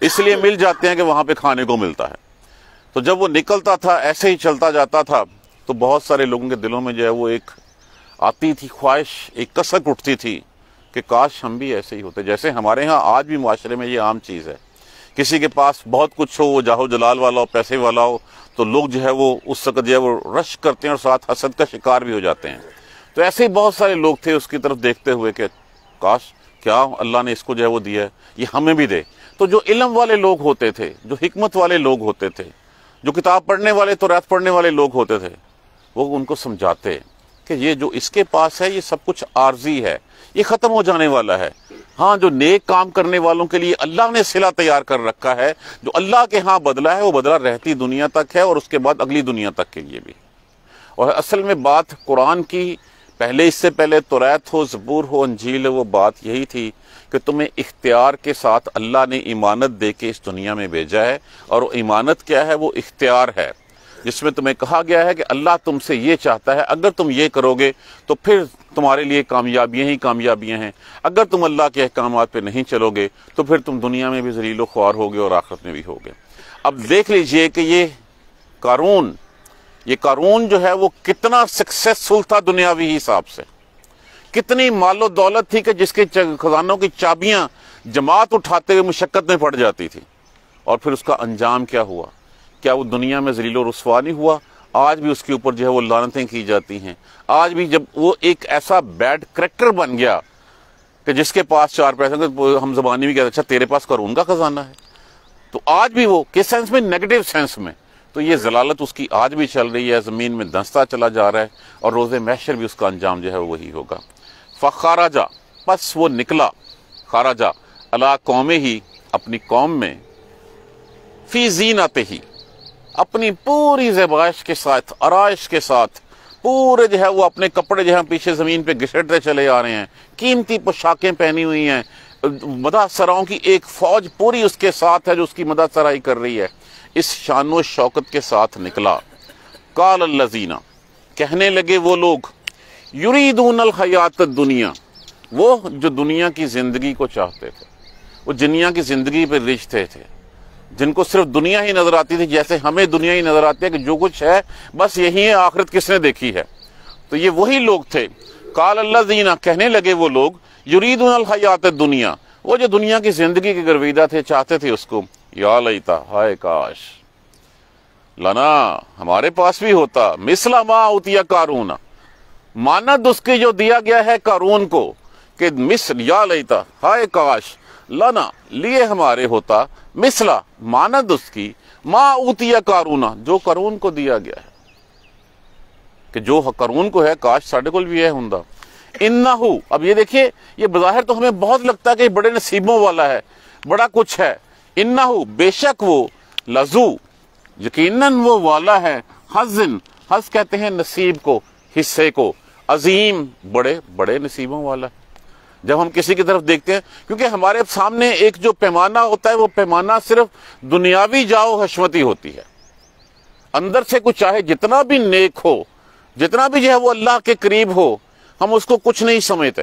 اس لیے مل جاتے ہیں کہ وہاں پہ کھانے کو ملتا ہے۔ تو جب وہ نکلتا تھا ایسے ہی چلتا جاتا تھا تو بہت سارے لوگوں کے دلوں میں جو ہے وہ ایک آتی تھی خواہش، ایک کسک اٹھتی تھی کہ کاش ہم بھی ایسے ہی ہوتے۔ جیسے ہمارے ہاں آج بھی معاشرے میں یہ عام چیز ہے، کسی کے پاس بہت کچھ ہو، وہ جاہو جلال والا ہو، پیسے والا ہو، تو لوگ جو ہے وہ اس وقت جو ہے وہ رش کرتے ہیں اور ساتھ حسد کا شکار بھی ہو جاتے ہیں۔ تو ایسے ہی بہت سارے لوگ تھے اس کی طرف دیکھتے ہوئے کہ کاش کیا اللہ نے اس کو جو ہے وہ دیا ہے، یہ ہمیں بھی دے۔ تو جو علم والے لوگ ہوتے تھے، جو حکمت والے لوگ ہوتے تھے، جو کتاب پڑھنے والے توریت پڑھنے والے لوگ ہوتے تھے، وہ ان کو سمجھاتے کہ یہ جو اس کے پاس ہے یہ سب کچھ عارضی ہے، یہ ختم ہو جانے والا ہے۔ ہاں جو نیک کام کرنے والوں کے لیے اللہ نے صلہ تیار کر رکھا ہے، جو اللہ کے ہاں بدلہ ہے، وہ بدلہ رہتی دنیا تک ہے اور اس کے بعد اگلی دنیا تک کے لیے بھی۔ اور اصل میں بات قرآن کی پہلے، اس سے پہلے توریت ہو، زبور ہو، انجیل ہو، وہ بات یہی تھی کہ تمہیں اختیار کے ساتھ اللہ نے امانت دے کے اس دنیا میں بھیجا ہے، اور وہ امانت کیا ہے؟ وہ اختیار ہے، جس میں تمہیں کہا گیا ہے کہ اللہ تم سے یہ چاہتا ہے، اگر تم یہ کرو گے تو پھر تمہارے لیے کامیابیاں ہی کامیابیاں ہیں، اگر تم اللہ کے احکامات پہ نہیں چلو گے تو پھر تم دنیا میں بھی ذلیل و خوار ہوگے اور آخرت میں بھی ہوگے۔ اب دیکھ لیجئے کہ یہ قارون جو ہے وہ کتنا سکسیسفل تھا دنیاوی حساب سے، کتنی مال و دولت تھی کہ جس کے خزانوں کی چابیاں جماعت اٹھاتے ہوئے مشقت میں پڑ جاتی تھی، اور پھر اس کا انجام کیا ہوا؟ کیا وہ دنیا میں ذلیل و رسوا نہیں ہوا؟ آج بھی اس کے اوپر جو ہے وہ لعنتیں کی جاتی ہیں۔ آج بھی جب وہ ایک ایسا بیڈ کریکٹر بن گیا کہ جس کے پاس 4 پیسے، ہم زبانی بھی کہتے ہیں اچھا تیرے پاس قارون کا خزانہ ہے، تو آج بھی وہ کس سینس میں؟ نیگیٹو سینس میں۔ تو یہ ضلالت اس کی آج بھی چل رہی ہے، زمین میں دھنستا چلا جا رہا ہے، اور روز محشر بھی اس کا انجام جو ہے وہی ہوگا۔ فخرج، پس وہ نکلا، خرج علی قومہ، اپنی قوم میں، فی زینتہ، اپنی پوری زیبائش کے ساتھ، آرائش کے ساتھ، پورے جو ہے وہ اپنے کپڑے جو ہے پیچھے زمین پہ گھسیٹتے چلے آ رہے ہیں، قیمتی پوشاکیں پہنی ہوئی ہیں، مدح سراؤں کی ایک فوج پوری اس کے ساتھ ہے جو اس کی مدح سرائی کر رہی ہے، اس شان و شوکت کے ساتھ نکلا۔ قال الذین، کہنے لگے وہ لوگ، یریدون الحیات الدنیا، وہ جو دنیا کی زندگی کو چاہتے تھے، وہ دنیا کی زندگی پہ رجھتے تھے، جن کو صرف دنیا ہی نظر آتی تھی، جیسے ہمیں دنیا ہی نظر آتی ہے کہ جو کچھ ہے بس یہی ہے، آخرت کس نے دیکھی ہے؟ تو یہ وہی لوگ تھے۔ قال الذین، کہنے لگے وہ لوگ، یریدون الحیات الدنیا، وہ جو دنیا کی زندگی کے گرویدہ تھے، چاہتے تھے اس کو، یا لیتا، ہائے کاش، لنا، ہمارے پاس بھی ہوتا، مثل ما اوتیا قارون، مانند اس کے جو دیا گیا ہے قارون کو، کہ مثل، یا لیتا، ہائے کاش، لنا، لیے ہمارے ہوتا، مثلا، مانند اس کی، ما اوتیا قارون، جو قارون کو دیا گیا ہے، کہ جو قارون کو ہے کاش ساڑھے کول بھی ہے ہوندا۔ انہو، اب یہ دیکھیے، یہ بظاہر تو ہمیں بہت لگتا ہے کہ بڑے نصیبوں والا ہے، بڑا کچھ ہے۔ انہو، بے شک وہ، لذو، یقیناً وہ والا ہے، حظن، حظ کہتے ہیں نصیب کو، حصے کو، عظیم، بڑے بڑے نصیبوں والا ہے۔ جب ہم کسی کی طرف دیکھتے ہیں، کیونکہ ہمارے سامنے ایک جو پیمانہ ہوتا ہے، وہ پیمانہ صرف دنیاوی جاؤ حشمتی ہوتی ہے، اندر سے کچھ چاہے جتنا بھی نیک ہو، جتنا بھی جو ہے وہ اللہ کے قریب ہو، ہم اس کو کچھ نہیں سمجھتے۔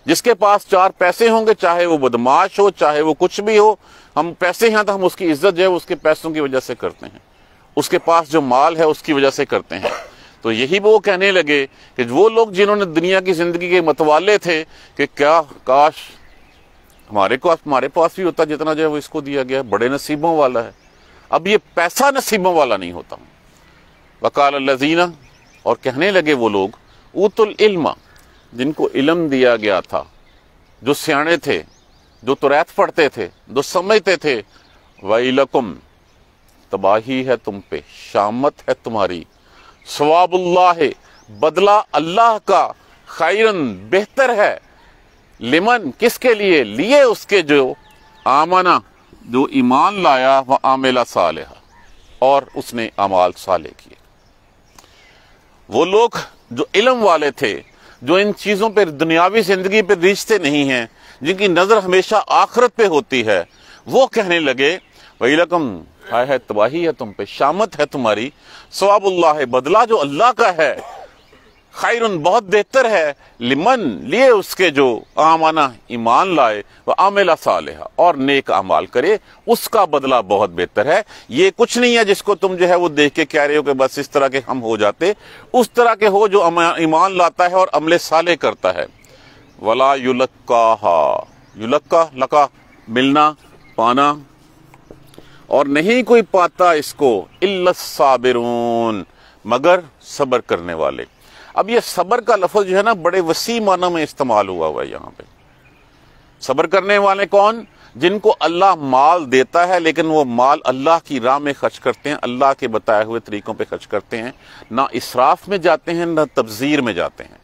جس کے پاس 4 پیسے ہوں گے، چاہے وہ بدماش ہو، چاہے وہ کچھ بھی ہو، ہم پیسے ہیں تو ہم اس کی عزت جو ہے اس کے پیسوں کی وجہ سے کرتے ہیں، اس کے پاس جو مال ہے اس کی وجہ سے کرتے ہیں۔ تو یہی وہ کہنے لگے کہ وہ لوگ جنہوں نے دنیا کی زندگی کے متوالے تھے کہ کیا کاش ہمارے پاس بھی ہوتا جتنا جو ہے وہ اس کو دیا گیا ہے، بڑے نصیبوں والا ہے۔ اب یہ پیسہ نصیبوں والا نہیں ہوتا۔ وقال الذین، اور کہنے لگے وہ لوگ، اوتوا العلم، جن کو علم دیا گیا تھا، جو سیانے تھے، جو توریت پڑھتے تھے، جو سمجھتے تھے، ویلکم، تباہی ہے تم پہ، شامت ہے تمہاری، ثواب اللہ، بدلہ اللہ کا، خیرن، بہتر ہے، لمن، کس کے لیے؟ لیے اس کے جو آمنا، جو ایمان لایا، وعمل صالحا، اور اس نے اعمال صالح کیے۔ وہ لوگ جو علم والے تھے، جو ان چیزوں پہ، دنیاوی زندگی پہ ریجھتے نہیں ہیں، جن کی نظر ہمیشہ آخرت پہ ہوتی ہے، وہ کہنے لگے، ویلکم، ہے تباہی ہے تم پہ، شامت ہے تمہاری، ثواب اللہ، بدلہ جو اللہ کا ہے، خیرن بہت بہتر ہے، لمن لیے اس کے جو آمنہ ایمان لائے، وہ عمل صالحہ اور نیک اعمال کرے، اس کا بدلہ بہت بہتر ہے۔ یہ کچھ نہیں ہے جس کو تم جو ہے وہ دیکھ کے کہہ رہے ہو کہ بس اس طرح کے ہم ہو جاتے، اس طرح کے ہو جو ایمان لاتا ہے اور عمل صالح کرتا ہے۔ ولا یلقاہا، یلقا لقا ملنا پانا، اور نہیں کوئی پاتا اس کو الا الصابرون مگر صبر کرنے والے۔ اب یہ صبر کا لفظ جو ہے نا بڑے وسیع معنی میں استعمال ہوا ہے یہاں پہ۔ صبر کرنے والے کون؟ جن کو اللہ مال دیتا ہے لیکن وہ مال اللہ کی راہ میں خرچ کرتے ہیں، اللہ کے بتائے ہوئے طریقوں پہ خرچ کرتے ہیں، نہ اسراف میں جاتے ہیں نہ تبذیر میں جاتے ہیں۔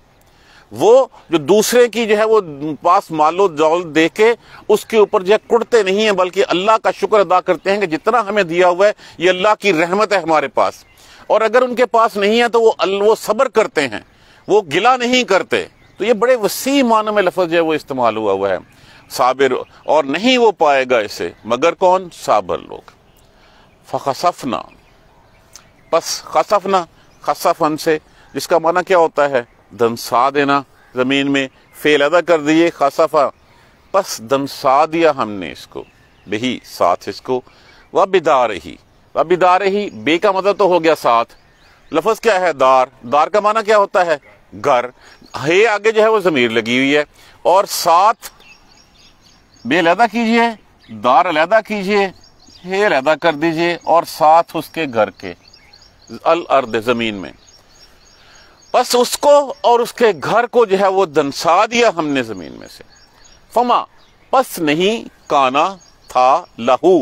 وہ جو دوسرے کی جو ہے وہ پاس مال و دولت دے کے اس کے اوپر جو ہے کڑتے نہیں ہیں، بلکہ اللہ کا شکر ادا کرتے ہیں کہ جتنا ہمیں دیا ہوا ہے یہ اللہ کی رحمت ہے ہمارے پاس، اور اگر ان کے پاس نہیں ہے تو وہ صبر کرتے ہیں، وہ گلہ نہیں کرتے۔ تو یہ بڑے وسیع معنی میں لفظ جو ہے وہ استعمال ہوا ہے صابر، اور نہیں وہ پائے گا اسے مگر کون؟ صابر لوگ۔ فخسفنا، پس خسفنا، خسفن سے جس کا معنی کیا ہوتا ہے؟ دنسا دینا، زمین میں فعل ادا کر دیے خسفا، پس دنسا دیا ہم نے اس کو، بہی ساتھ اس کو، وبدارہی، وبدارہی بے کا مطلب تو ہو گیا ساتھ، لفظ کیا ہے؟ دار، دار کا معنی کیا ہوتا ہے؟ گھر، ہے آگے جو ہے وہ ضمیر لگی ہوئی ہے، اور ساتھ بے علیحدہ کیجئے، دار علیحدہ کیجئے، ہے علیحدہ کر دیجئے، اور ساتھ اس کے گھر کے، الارض زمین میں، بس اس کو اور اس کے گھر کو جو ہے وہ دنسا دیا ہم نے زمین میں سے۔ فما، پس نہیں، کانا تھا، لہو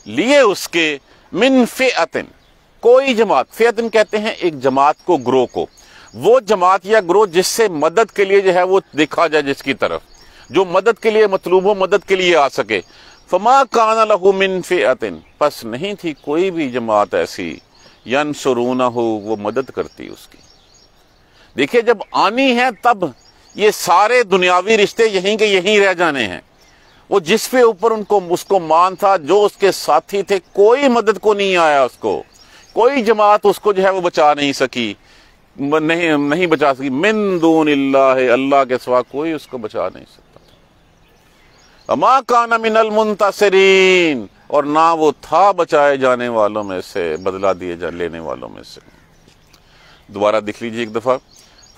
لیے اس کے، من فئتن کوئی جماعت، فئتن کہتے ہیں ایک جماعت کو، گروہ کو، وہ جماعت یا گروہ جس سے مدد کے لیے جو ہے وہ دکھا جائے، جس کی طرف جو مدد کے لیے مطلوب ہو، مدد کے لیے آ سکے۔ فما کان لہ من فئتن، پس نہیں تھی کوئی بھی جماعت ایسی، ینصرونہ، وہ مدد کرتی اس کی۔ دیکھیے جب آنی ہے تب یہ سارے دنیاوی رشتے یہیں کے یہیں رہ جانے ہیں۔ وہ جس پہ اوپر اس کو مان تھا، جو اس کے ساتھی تھے، کوئی مدد کو نہیں آیا، اس کو کوئی جماعت اس کو جو ہے وہ بچا نہیں سکی، نہیں بچا سکی، من دون اللہ، اللہ کے سوا کوئی اس کو بچا نہیں سکتا تھا۔ وما کان من المنتصرین، اور نہ وہ تھا بچائے جانے والوں میں سے، بدلہ دیے لینے والوں میں سے۔ دوبارہ دیکھ لیجیے ایک دفعہ،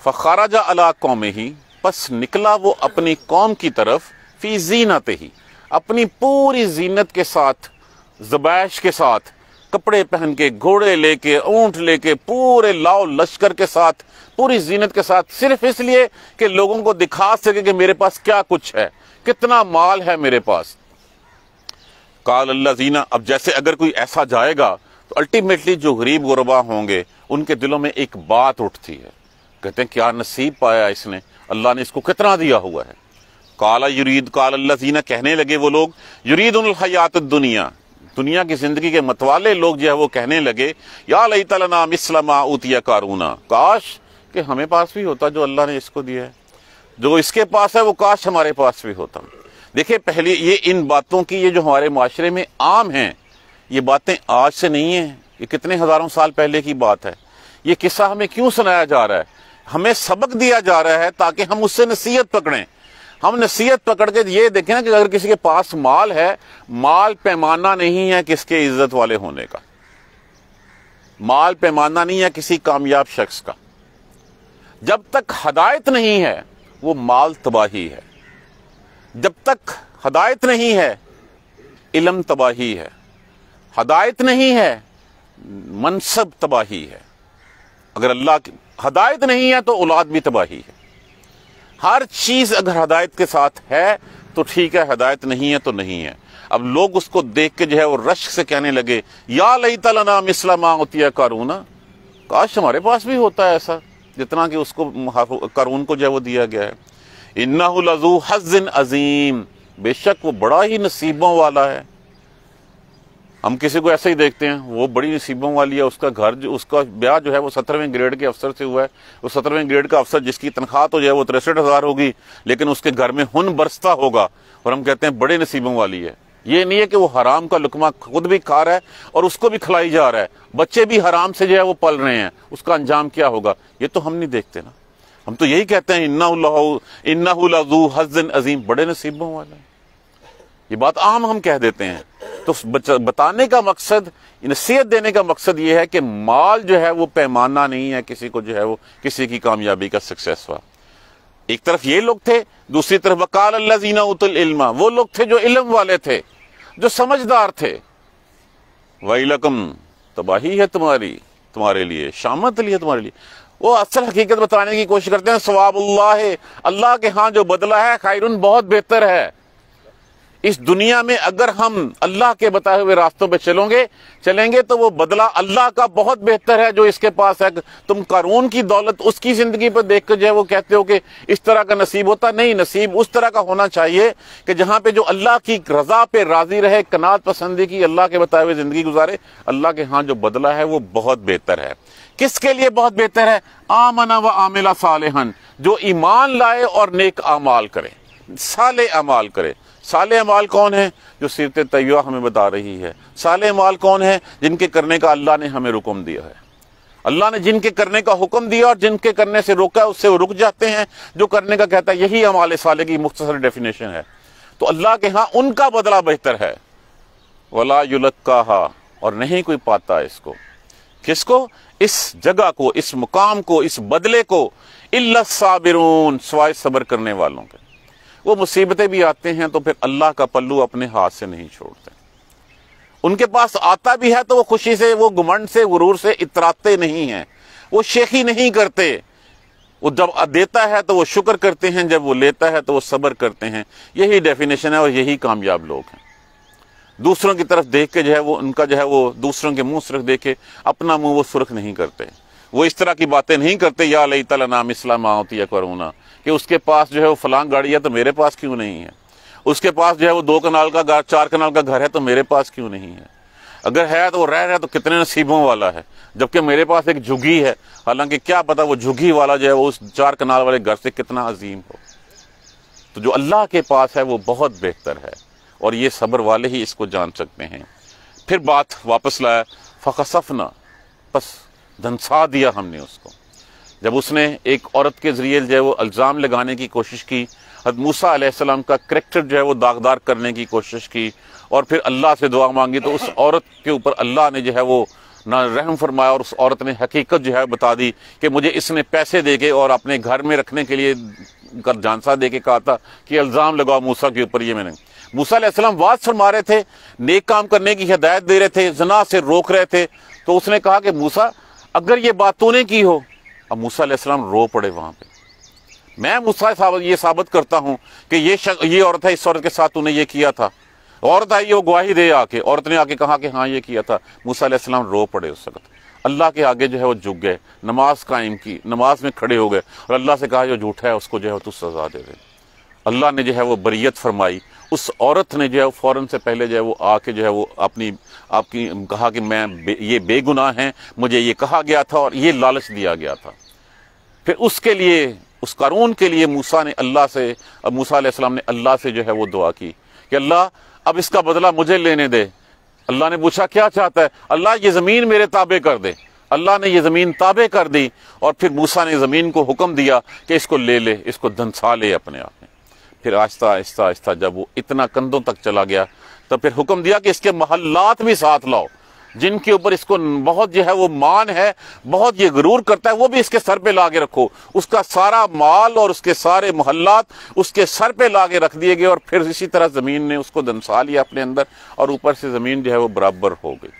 فخرج علی قومہ، پس نکلا وہ اپنی قوم کی طرف، فی زینتہ، اپنی پوری زینت کے ساتھ، زبائش کے ساتھ، کپڑے پہن کے، گھوڑے لے کے، اونٹ لے کے، پورے لاؤ لشکر کے ساتھ، پوری زینت کے ساتھ، صرف اس لیے کہ لوگوں کو دکھا سکے کہ میرے پاس کیا کچھ ہے، کتنا مال ہے میرے پاس۔ قال الذین، اب جیسے اگر کوئی ایسا جائے گا تو الٹیمیٹلی جو غریب غربا ہوں گے ان کے دلوں میں ایک بات اٹھتی ہے، کہتے ہیں کیا نصیب پایا اس نے، اللہ نے اس کو کتنا دیا ہوا ہے۔ قال الذین، کہنے لگے وہ لوگ، یریدون الحیات الدنیا، دنیا کی زندگی کے متوالے لوگ جو ہے وہ کہنے لگے، یا لیت لنا مثل ما اوتی قارون، کاش کہ ہمیں پاس بھی ہوتا جو اللہ نے اس کو دیا ہے، جو اس کے پاس ہے وہ کاش ہمارے پاس بھی ہوتا۔ دیکھیں پہلی یہ ان باتوں کی، یہ جو ہمارے معاشرے میں عام ہیں، یہ باتیں آج سے نہیں ہیں، یہ کتنے ہزاروں سال پہلے کی بات ہے۔ یہ قصہ ہمیں کیوں سنایا جا رہا ہے؟ ہمیں سبق دیا جا رہا ہے تاکہ ہم اس سے نصیحت پکڑیں۔ ہم نصیحت پکڑ کے یہ دیکھیں نا کہ اگر کسی کے پاس مال ہے، مال پیمانہ نہیں ہے کس کے عزت والے ہونے کا، مال پیمانہ نہیں ہے کسی کامیاب شخص کا۔ جب تک ہدایت نہیں ہے وہ مال تباہی ہے، جب تک ہدایت نہیں ہے علم تباہی ہے، ہدایت نہیں ہے منصب تباہی ہے، اگر اللہ کی ہدایت نہیں ہے تو اولاد بھی تباہی ہے۔ ہر چیز اگر ہدایت کے ساتھ ہے تو ٹھیک ہے، ہدایت نہیں ہے تو نہیں ہے۔ اب لوگ اس کو دیکھ کے جو ہے وہ رشک سے کہنے لگے، یا لیت لنا مثل ما اوتی قارون، کاش ہمارے پاس بھی ہوتا ہے ایسا جتنا کہ اس کو قارون کو جو ہے وہ دیا گیا ہے۔ انہ لذو حظ عظیم، بے شک وہ بڑا ہی نصیبوں والا ہے۔ ہم کسی کو ایسے ہی دیکھتے ہیں، وہ بڑی نصیبوں والی ہے، اس کا گھر اس کا بیاہ جو ہے وہ 17ویں گریڈ کے افسر سے ہوا ہے، وہ 17ویں گریڈ کا افسر جس کی تنخواہ تو جو ہے وہ 63,000 ہوگی، لیکن اس کے گھر میں ہن برستا ہوگا، اور ہم کہتے ہیں بڑے نصیبوں والی ہے۔ یہ نہیں ہے کہ وہ حرام کا لقمہ خود بھی کھا رہا ہے اور اس کو بھی کھلائی جا رہا ہے، بچے بھی حرام سے جو ہے وہ پل رہے ہیں، اس کا انجام کیا ہوگا، یہ تو ہم نہیں دیکھتے نا۔ ہم تو یہی کہتے ہیں انہ لذو حظ عظیم، بڑے نصیبوں والا ہے، یہ بات عام ہم کہہ دیتے ہیں۔ تو بتانے کا مقصد، نصیحت دینے کا مقصد یہ ہے کہ مال جو ہے وہ پیمانہ نہیں ہے کسی کو جو ہے وہ کسی کی کامیابی کا سکسیس ہوا۔ ایک طرف یہ لوگ تھے، دوسری طرف وقال الذین اوتوا العلم، وہ لوگ تھے جو علم والے تھے، جو سمجھدار تھے۔ ویلکم، تباہی ہے تمہارے لیے، شامت لیے تمہارے لیے۔ وہ اصل حقیقت بتانے کی کوشش کرتے ہیں، ثواب اللہ کے ہاں جو بدلہ ہے خیرن، بہت بہتر ہے۔ اس دنیا میں اگر ہم اللہ کے بتائے ہوئے راستوں پہ چلیں گے تو وہ بدلہ اللہ کا بہت بہتر ہے جو اس کے پاس ہے۔ تم قارون کی دولت اس کی زندگی پہ دیکھ کر جو ہے وہ کہتے ہو کہ اس طرح کا نصیب ہوتا، نہیں، نصیب اس طرح کا ہونا چاہیے کہ جہاں پہ جو اللہ کی رضا پہ راضی رہے، قناعت پسندی کی، اللہ کے بتائے ہوئے زندگی گزارے، اللہ کے ہاں جو بدلہ ہے وہ بہت بہتر ہے۔ کس کے لیے بہت بہتر ہے؟ آمن و عامل صالحا، جو ایمان لائے اور نیک اعمال کرے، صالح اعمال کرے۔ صالح اعمال کون ہیں؟ جو سیرت طیبہ ہمیں بتا رہی ہے۔ صالح اعمال کون ہیں؟ جن کے کرنے کا اللہ نے ہمیں حکم دیا ہے۔ اللہ نے جن کے کرنے کا حکم دیا اور جن کے کرنے سے روکا ہے، اس سے وہ رک جاتے ہیں۔ جو کرنے کا کہتا ہے، یہی اعمال صالح کی مختصر ڈیفینیشن ہے۔ تو اللہ کے ہاں ان کا بدلہ بہتر ہے۔ ولا یلقاھا، اور نہیں کوئی پاتا اس کو۔ کس کو؟ اس جگہ کو، اس مقام کو، اس بدلے کو، الا الصابرون، سوائے صبر کرنے والوں کے۔ وہ مصیبتیں بھی آتے ہیں تو پھر اللہ کا پلو اپنے ہاتھ سے نہیں چھوڑتے۔ ان کے پاس آتا بھی ہے تو وہ خوشی سے، وہ گھمنڈ سے، غرور سے اتراتے نہیں ہیں، وہ شیخی نہیں کرتے۔ وہ جب دیتا ہے تو وہ شکر کرتے ہیں، جب وہ لیتا ہے تو وہ صبر کرتے ہیں۔ یہی ڈیفینیشن ہے اور یہی کامیاب لوگ ہیں۔ دوسروں کی طرف دیکھ کے جو ہے وہ ان کا جو ہے وہ دوسروں کے منہ سرخ دیکھے، اپنا منہ وہ سرخ نہیں کرتے۔ وہ اس طرح کی باتیں نہیں کرتے، یا لیت لنا مثل ما اوتی قارون، کہ اس کے پاس جو ہے وہ فلاں گاڑی ہے تو میرے پاس کیوں نہیں ہے، اس کے پاس جو ہے وہ 2 کنال کا 4 کنال کا گھر ہے تو میرے پاس کیوں نہیں ہے، اگر ہے تو وہ رہ رہا ہے تو کتنے نصیبوں والا ہے، جبکہ میرے پاس ایک جھگی ہے، حالانکہ کیا پتا وہ جھگی والا جو ہے وہ اس 4 کنال والے گھر سے کتنا عظیم ہو۔ تو جو اللہ کے پاس ہے وہ بہت بہتر ہے، اور یہ صبر والے ہی اس کو جان سکتے ہیں۔ پھر بات واپس لایا، فخسفنا، بس دھنسا دیا ہم نے اس کو۔ جب اس نے ایک عورت کے ذریعے جو ہے وہ الزام لگانے کی کوشش کی، حضرت موسیٰ علیہ السلام کا کریکٹر جو ہے وہ داغدار کرنے کی کوشش کی، اور پھر اللہ سے دعا مانگی، تو اس عورت کے اوپر اللہ نے جو ہے وہ نہ رحم فرمایا، اور اس عورت نے حقیقت جو ہے بتا دی کہ مجھے اس نے پیسے دے کے اور اپنے گھر میں رکھنے کے لیے جانسا دے کے کہا تھا کہ الزام لگاؤ موسیٰ کے اوپر۔ یہ میں نے، موسیٰ علیہ السلام واعظ فرما رہے تھے، نیک کام کرنے کی ہدایت دے رہے تھے، زنا سے روک رہے تھے، تو اس نے کہا کہ موسیٰ اگر یہ بات تو نے کی ہو۔ اب موسیٰ علیہ السلام رو پڑے وہاں پہ، میں موسیٰ یہ ثابت کرتا ہوں کہ یہ عورت ہے، اس عورت کے ساتھ تو نے یہ کیا تھا۔ عورت آئی، وہ گواہی دے، آ کے عورت نے آ کے کہا کہ ہاں یہ کیا تھا۔ موسیٰ علیہ السلام رو پڑے اس وقت، اللہ کے آگے جو ہے وہ جھک گئے، نماز قائم کی، نماز میں کھڑے ہو گئے، اور اللہ سے کہا جو جھوٹا ہے اس کو جو ہے تو سزا دے دے۔ اللہ نے جو ہے وہ بریت فرمائی۔ اس عورت نے جو ہے فوراً سے پہلے جو ہے وہ آ کے جو ہے وہ آپ کی کہا کہ میں یہ بے گناہ ہیں، مجھے یہ کہا گیا تھا اور یہ لالچ دیا گیا تھا۔ پھر اس کے لیے، اس قارون کے لیے موسیٰ علیہ السلام نے اللہ سے جو ہے وہ دعا کی کہ اللہ اب اس کا بدلہ مجھے لینے دے۔ اللہ نے پوچھا کیا چاہتا ہے؟ اللہ یہ زمین میرے تابع کر دے۔ اللہ نے یہ زمین تابع کر دی، اور پھر موسیٰ نے زمین کو حکم دیا کہ اس کو لے لے، اس کو دھنسا لے اپنے آپ میں۔ پھر آہستہ آہستہ آہستہ جب وہ اتنا کندھوں تک چلا گیا تو پھر حکم دیا کہ اس کے محلات بھی ساتھ لاؤ، جن کے اوپر اس کو بہت جو ہے وہ مان ہے، بہت یہ غرور کرتا ہے، وہ بھی اس کے سر پہ لا کے رکھو۔ اس کا سارا مال اور اس کے سارے محلات اس کے سر پہ لا کے رکھ دیے گئے، اور پھر اسی طرح زمین نے اس کو دھنسا لیا اپنے اندر، اور اوپر سے زمین جو ہے وہ برابر ہو گئی،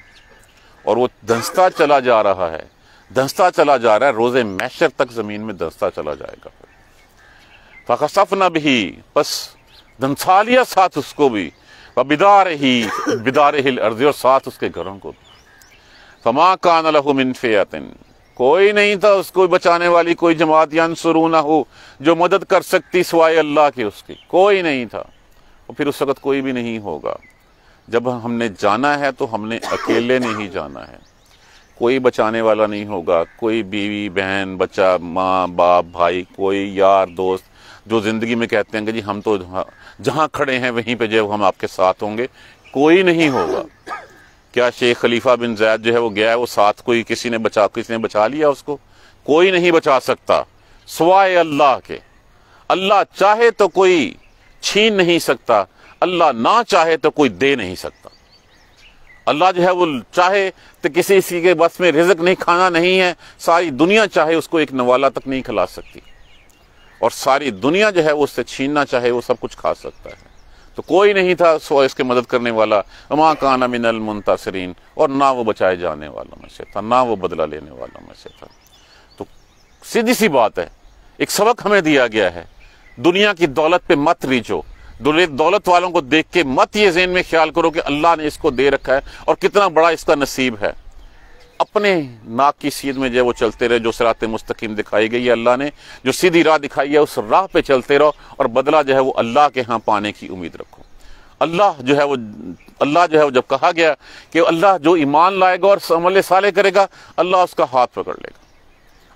اور وہ دھنستا چلا جا رہا ہے، دھنستا چلا جا رہا ہے، روز محشر تک زمین میں دھنستا چلا جائے گا۔ فخسفنا بہ، بس دھنسا لیا ساتھ اس کو بھی، بدارہ الارض، اور ساتھ اس کے گھروں کو۔ فما کان لہ من فئۃ، کوئی نہیں تھا اس کو بچانے والی کوئی جماعت، ینصرونہ، جو مدد کر سکتی سوائے اللہ کے، اس کی کوئی نہیں تھا، اور پھر اس وقت کوئی بھی نہیں ہوگا۔ جب ہم نے جانا ہے تو ہم نے اکیلے نہیں جانا ہے، کوئی بچانے والا نہیں ہوگا، کوئی بیوی بہن بچہ ماں باپ بھائی، کوئی یار دوست جو زندگی میں کہتے ہیں کہ جی ہم تو جہاں کھڑے ہیں وہیں پہ جو ہم آپ کے ساتھ ہوں گے، کوئی نہیں ہوگا۔ کیا شیخ خلیفہ بن زید جو ہے وہ گیا ہے، وہ ساتھ کوئی کسی نے بچا لیا اس کو؟ کوئی نہیں بچا سکتا، سوائے اللہ کے۔ اللہ چاہے تو کوئی چھین نہیں سکتا، اللہ نہ چاہے تو کوئی دے نہیں سکتا۔ اللہ جو ہے وہ چاہے تو کسی کے بس میں رزق نہیں کھانا نہیں ہے، ساری دنیا چاہے اس کو ایک نوالا تک نہیں کھلا سکتی، اور ساری دنیا جو ہے وہ اس سے چھیننا چاہے وہ سب کچھ کھا سکتا ہے۔ تو کوئی نہیں تھا سوائے اس کے مدد کرنے والا، وما کان من المنتصرین، اور نہ وہ بچائے جانے والوں میں سے تھا، نہ وہ بدلہ لینے والوں میں سے تھا۔ تو سیدھی سی بات ہے، ایک سبق ہمیں دیا گیا ہے، دنیا کی دولت پہ مت ریچھو، دولت والوں کو دیکھ کے مت یہ ذہن میں خیال کرو کہ اللہ نے اس کو دے رکھا ہے اور کتنا بڑا اس کا نصیب ہے۔ اپنے ناک کی سیدھ میں جو ہے وہ چلتے رہے، جو صراط مستقیم دکھائی گئی ہے اللہ نے، جو سیدھی راہ دکھائی ہے اس راہ پہ چلتے رہو، اور بدلہ جو ہے وہ اللہ کے ہاں پانے کی امید رکھو۔ اللہ جو ہے وہ جب کہا گیا کہ اللہ جو ایمان لائے گا اور عمل صالح کرے گا، اللہ اس کا ہاتھ پکڑ لے گا،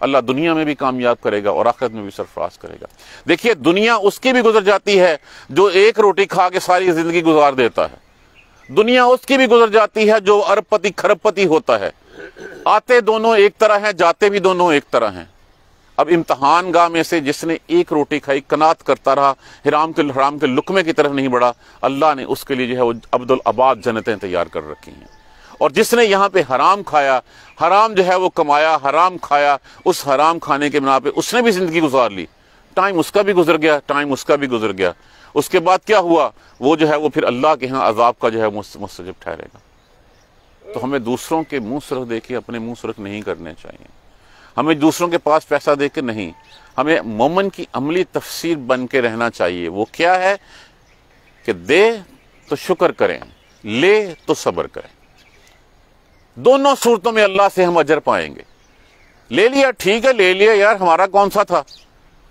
اللہ دنیا میں بھی کامیاب کرے گا اور آخرت میں بھی سرفراز کرے گا۔ دیکھیے دنیا اس کی بھی گزر جاتی ہے جو ایک روٹی کھا کے ساری زندگی گزار دیتا ہے، دنیا اس کی بھی گزر جاتی ہے جو ارب پتی کھرب پتی ہوتا ہے۔ آتے دونوں ایک طرح ہیں، جاتے بھی دونوں ایک طرح ہیں۔ اب امتحان گاہ میں سے جس نے ایک روٹی کھائی، قناعت کرتا رہا، حرام کے لقمے کی طرف نہیں بڑھا، اللہ نے اس کے لیے جو ہے وہ عبدالآباد جنتیں تیار کر رکھی ہیں۔ اور جس نے یہاں پہ حرام کھایا، حرام جو ہے وہ کمایا، حرام کھایا، اس حرام کھانے کے بنا پہ اس نے بھی زندگی گزار لی، ٹائم اس کا بھی گزر گیا، اس کے بعد کیا ہوا؟ وہ جو ہے وہ پھر اللہ کے ہاں عذاب کا جو ہے مستجب ٹھہرے گا۔ تو ہمیں دوسروں کے منہ سرخ دے کے اپنے منہ سرخ نہیں کرنے چاہیے، ہمیں دوسروں کے پاس پیسہ دے کے نہیں، ہمیں مومن کی عملی تفسیر بن کے رہنا چاہیے۔ وہ کیا ہے کہ دے تو شکر کریں، لے تو صبر کریں، دونوں صورتوں میں اللہ سے ہم اجر پائیں گے۔ لے لیا ٹھیک ہے، لے لیا یار، ہمارا کون سا تھا،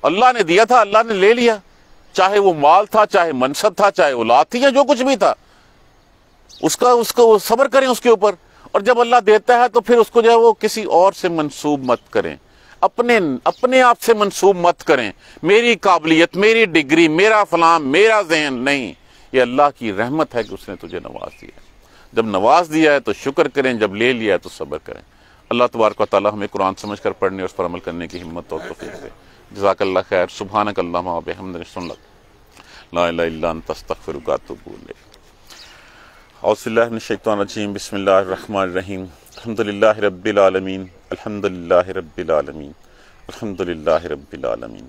اللہ نے دیا تھا، اللہ نے لے لیا، چاہے وہ مال تھا، چاہے منصب تھا، چاہے اولاد تھی یا جو کچھ بھی تھا، اس کو صبر کریں اس کے اوپر۔ اور جب اللہ دیتا ہے تو پھر اس کو جو ہے وہ کسی اور سے منسوب مت کریں، اپنے آپ سے منسوب مت کریں، میری قابلیت، میری ڈگری، میرا فلاں، میرا ذہن نہیں، یہ اللہ کی رحمت ہے کہ اس نے تجھے نواز دیا ہے۔ جب نواز دیا ہے تو شکر کریں، جب لے لیا ہے تو صبر کریں۔ اللہ تبارک و تعالی ہمیں قرآن سمجھ کر پڑھنے اور اس پر عمل کرنے کی ہمت اور توفیق دے۔ جزاک اللہ خیر۔ سبحانک اللہم و بحمدک، لا الہ الا انت، استغفرک و اتوب الیک۔ اعوذ باللہ من الشیطان الرجیم، بسم اللہ الرحمن الرحیم۔ الحمدللہ رب العالمین، الحمدللہ رب العالمین، الحمدللہ رب العالمین۔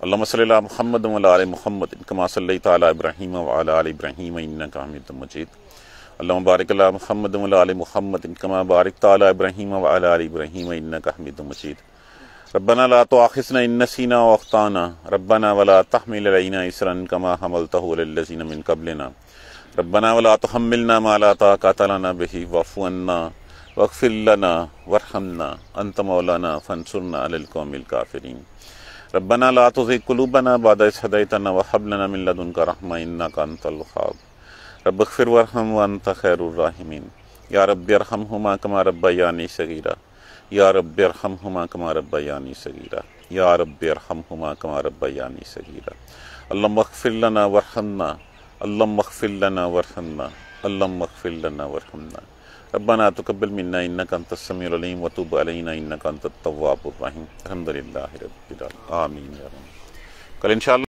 اللہم صلی علی محمد و علی آل محمد کما صلیت علی ابراہیم و علی آل ابراہیم انک حمید مجید۔ اللہم بارک علی محمد و علی آل محمد کما بارکت علی ابراہیم و علی آل ابراہیم انک حمید مجید۔ ربنا لا تؤاخذنا ان نسینا واخطانا، ربنا ولا تحمل علینا اصرا کما حملتہ علی الذین من قبلنا، ربنا ولا تحملنا ما لا طاقة لنا به واعف عنا واغفر لنا وارحمنا انت مولانا فانصرنا على القوم الكافرين، ربنا لا تزغ قلوبنا بعد إذ هديتنا وهب لنا من لدنك رحمة إنك أنت الوهاب، رب اغفر وارحم وأنت خير الراحمين، يا رب ارحمهما كما ربياني صغيرا، يا رب ارحمهما كما ربياني صغيرا، يا رب ارحمهما كما ربياني صغيرا، اللهم اغفر لنا وارحمنا، اللهم اغفر لنا وارحمنا، اللهم اغفر لنا وارحمنا، ربنا تقبل منا انك انت السميع العليم وتب علينا انك انت التواب الرحيم، الحمد لله رب العالمين، آمين یا رب۔ کل انشاءاللہ